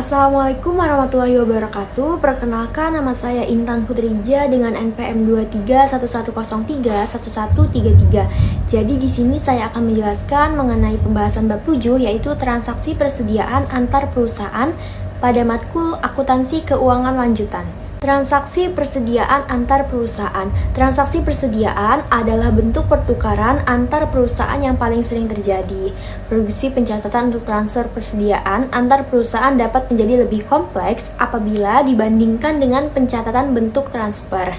Assalamualaikum warahmatullahi wabarakatuh. Perkenalkan, nama saya Intan Putrija dengan NPM 2311031133. Jadi di sini saya akan menjelaskan mengenai pembahasan bab 7, yaitu transaksi persediaan antar perusahaan pada matkul akuntansi keuangan lanjutan. Transaksi persediaan antar perusahaan. Transaksi persediaan adalah bentuk pertukaran antar perusahaan yang paling sering terjadi. Produksi pencatatan untuk transfer persediaan antar perusahaan dapat menjadi lebih kompleks apabila dibandingkan dengan pencatatan bentuk transfer.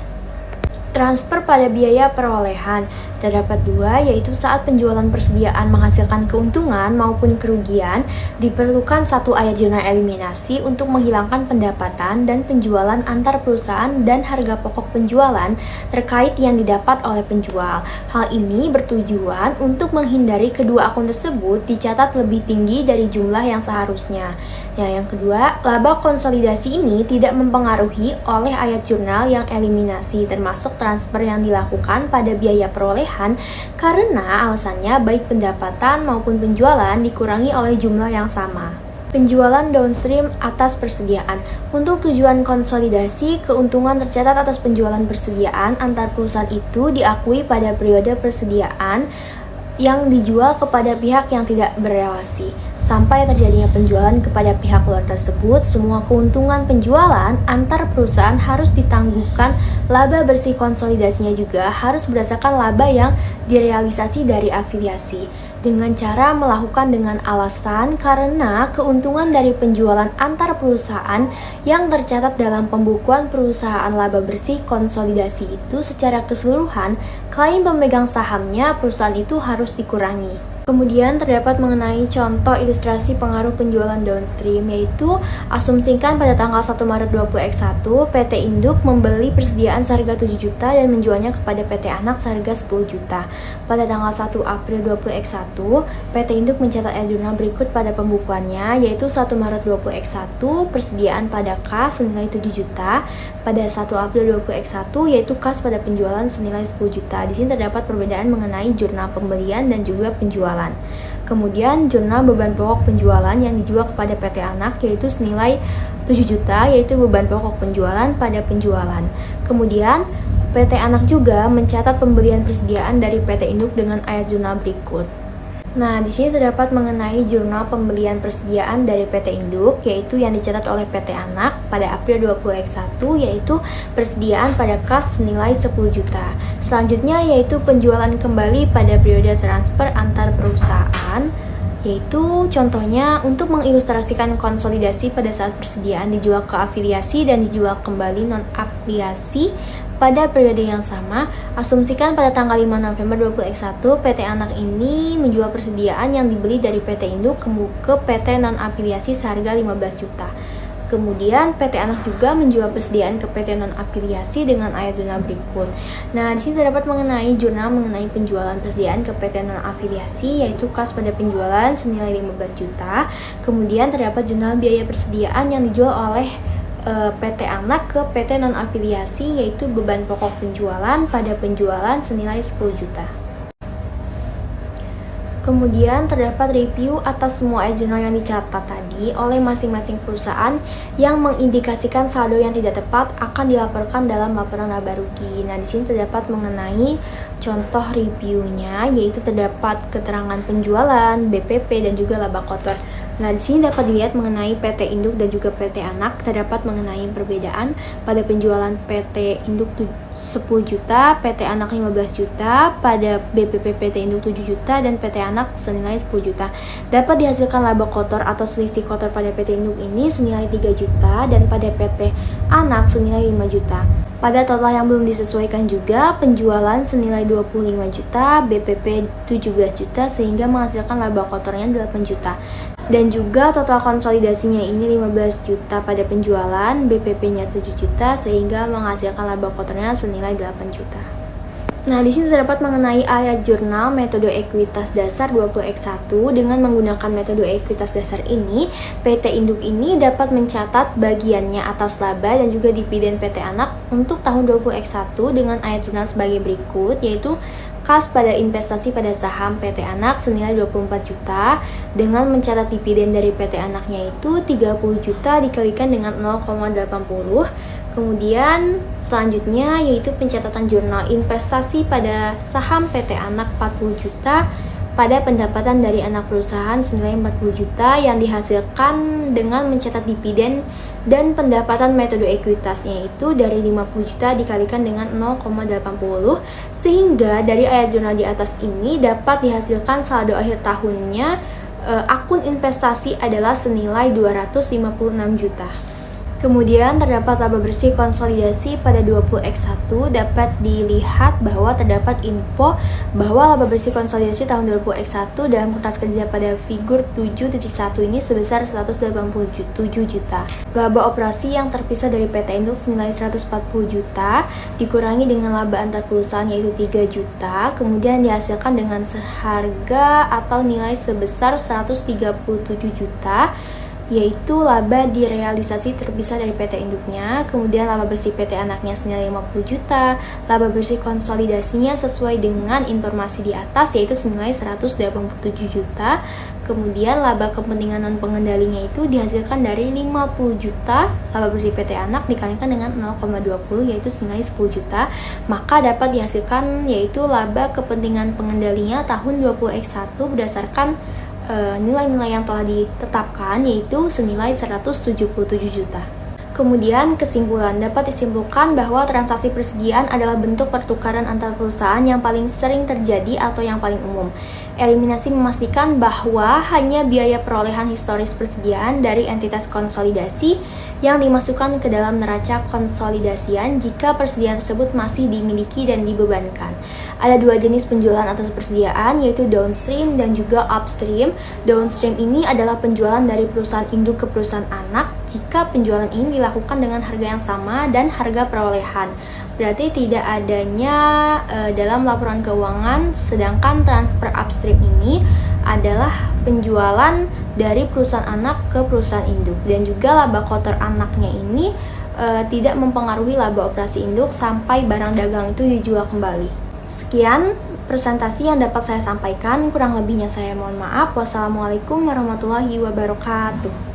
Transfer pada biaya perolehan. Terdapat dua, yaitu saat penjualan persediaan menghasilkan keuntungan maupun kerugian, diperlukan satu ayat jurnal eliminasi untuk menghilangkan pendapatan dan penjualan antar perusahaan dan harga pokok penjualan terkait yang didapat oleh penjual. Hal ini bertujuan untuk menghindari kedua akun tersebut dicatat lebih tinggi dari jumlah yang seharusnya. Yang kedua, laba konsolidasi ini tidak mempengaruhi oleh ayat jurnal yang eliminasi, termasuk transfer yang dilakukan pada biaya perolehan karena alasannya baik pendapatan maupun penjualan dikurangi oleh jumlah yang sama. Penjualan downstream atas persediaan. Untuk tujuan konsolidasi, keuntungan tercatat atas penjualan persediaan antar perusahaan itu diakui pada periode persediaan yang dijual kepada pihak yang tidak berelasi. Sampai terjadinya penjualan kepada pihak luar tersebut, semua keuntungan penjualan antar perusahaan harus ditangguhkan. Laba bersih konsolidasinya juga harus berdasarkan laba yang direalisasi dari afiliasi, dengan cara melakukan dengan alasan karena keuntungan dari penjualan antar perusahaan yang tercatat dalam pembukuan perusahaan laba bersih konsolidasi itu secara keseluruhan, klaim pemegang sahamnya perusahaan itu harus dikurangi. Kemudian terdapat mengenai contoh ilustrasi pengaruh penjualan downstream, yaitu asumsikan pada tanggal 1 Maret 2021 PT Induk membeli persediaan seharga 7 juta dan menjualnya kepada PT Anak seharga 10 juta. Pada tanggal 1 April 2021, PT Induk mencatat jurnal berikut pada pembukuannya, yaitu 1 Maret 2021 persediaan pada kas senilai 7 juta, pada 1 April 2021 yaitu kas pada penjualan senilai 10 juta. Di sini terdapat perbedaan mengenai jurnal pembelian dan juga penjualan. Kemudian jurnal beban pokok penjualan yang dijual kepada PT Anak yaitu senilai 7 juta, yaitu beban pokok penjualan pada penjualan. Kemudian PT Anak juga mencatat pembelian persediaan dari PT Induk dengan ayat jurnal berikut. Nah, di sini terdapat mengenai jurnal pembelian persediaan dari PT Induk, yaitu yang dicatat oleh PT Anak pada April 2021, yaitu persediaan pada kas senilai 10 juta. Selanjutnya yaitu penjualan kembali pada periode transfer antar perusahaan, yaitu contohnya untuk mengilustrasikan konsolidasi pada saat persediaan dijual ke afiliasi dan dijual kembali non-afiliasi pada periode yang sama. Asumsikan pada tanggal 5 November 2021 PT Anak ini menjual persediaan yang dibeli dari PT Induk ke PT non-afiliasi seharga 15 juta. Kemudian PT Anak juga menjual persediaan ke PT non-afiliasi dengan ayat jurnal berikut. Nah, di sini terdapat mengenai jurnal mengenai penjualan persediaan ke PT non-afiliasi, yaitu kas pada penjualan senilai 15 juta. Kemudian terdapat jurnal biaya persediaan yang dijual oleh PT Anak ke PT non-afiliasi, yaitu beban pokok penjualan pada penjualan senilai 10 juta. Kemudian terdapat review atas semua jurnal yang dicatat tadi oleh masing-masing perusahaan yang mengindikasikan saldo yang tidak tepat akan dilaporkan dalam laporan laba rugi. Nah, di sini terdapat mengenai contoh reviewnya, yaitu terdapat keterangan penjualan, BPP, dan juga laba kotor. Nah, di sini dapat dilihat mengenai PT Induk dan juga PT Anak, terdapat mengenai perbedaan pada penjualan PT Induk 10 juta, PT Anak 15 juta, pada BPP PT Induk 7 juta, dan PT Anak senilai 10 juta. Dapat dihasilkan laba kotor atau selisih kotor pada PT Induk ini senilai 3 juta dan pada PT Anak senilai 5 juta. Pada total yang belum disesuaikan juga, penjualan senilai 25 juta, BPP 17 juta, sehingga menghasilkan laba kotornya 8 juta. Dan juga total konsolidasinya ini 15 juta pada penjualan, BPP-nya 7 juta, sehingga menghasilkan laba kotornya senilai 8 juta. Nah, di sini terdapat mengenai ayat jurnal metode ekuitas dasar 20X1. Dengan menggunakan metode ekuitas dasar ini, PT Induk ini dapat mencatat bagiannya atas laba dan juga dividen PT Anak untuk tahun 20X1 dengan ayat jurnal sebagai berikut, yaitu kas pada investasi pada saham PT Anak senilai 24 juta dengan mencatat dividen dari PT Anaknya itu 30 juta dikalikan dengan 0,80. Kemudian selanjutnya yaitu pencatatan jurnal investasi pada saham PT Anak 40 juta pada pendapatan dari anak perusahaan senilai 40 juta yang dihasilkan dengan mencatat dividen dan pendapatan metode ekuitasnya itu dari 50 juta dikalikan dengan 0,80 sehingga dari ayat jurnal di atas ini dapat dihasilkan saldo akhir tahunnya akun investasi adalah senilai 256 juta. Kemudian terdapat laba bersih konsolidasi pada 20X1 dapat dilihat bahwa terdapat info bahwa laba bersih konsolidasi tahun 20X1 dalam kertas kerja pada figur 7.1 ini sebesar 187 juta. Laba operasi yang terpisah dari PT Induk senilai 140 juta dikurangi dengan laba antar perusahaan yaitu 3 juta, kemudian dihasilkan dengan seharga atau nilai sebesar 137 juta yaitu laba direalisasi terpisah dari PT Induknya, kemudian laba bersih PT Anaknya senilai 50 juta, laba bersih konsolidasinya sesuai dengan informasi di atas yaitu senilai 187 juta, kemudian laba kepentingan non pengendalinya itu dihasilkan dari 50 juta, laba bersih PT Anak dikalikan dengan 0,20 yaitu senilai 10 juta, maka dapat dihasilkan yaitu laba kepentingan pengendalinya tahun 20X1 berdasarkan nilai-nilai yang telah ditetapkan yaitu senilai 177 juta. Kemudian kesimpulan dapat disimpulkan bahwa transaksi persediaan adalah bentuk pertukaran antar perusahaan yang paling sering terjadi atau yang paling umum. Eliminasi memastikan bahwa hanya biaya perolehan historis persediaan dari entitas konsolidasi yang dimasukkan ke dalam neraca konsolidasian jika persediaan tersebut masih dimiliki dan dibebankan. Ada dua jenis penjualan atas persediaan yaitu downstream dan juga upstream. Downstream ini adalah penjualan dari perusahaan induk ke perusahaan anak jika penjualan ini dilakukan dengan harga yang sama dan harga perolehan. Berarti tidak adanya dalam laporan keuangan, sedangkan transfer upstream ini adalah penjualan dari perusahaan anak ke perusahaan induk dan juga laba kotor anaknya ini tidak mempengaruhi laba operasi induk sampai barang dagang itu dijual kembali. Sekian presentasi yang dapat saya sampaikan, kurang lebihnya saya mohon maaf. Wassalamualaikum warahmatullahi wabarakatuh.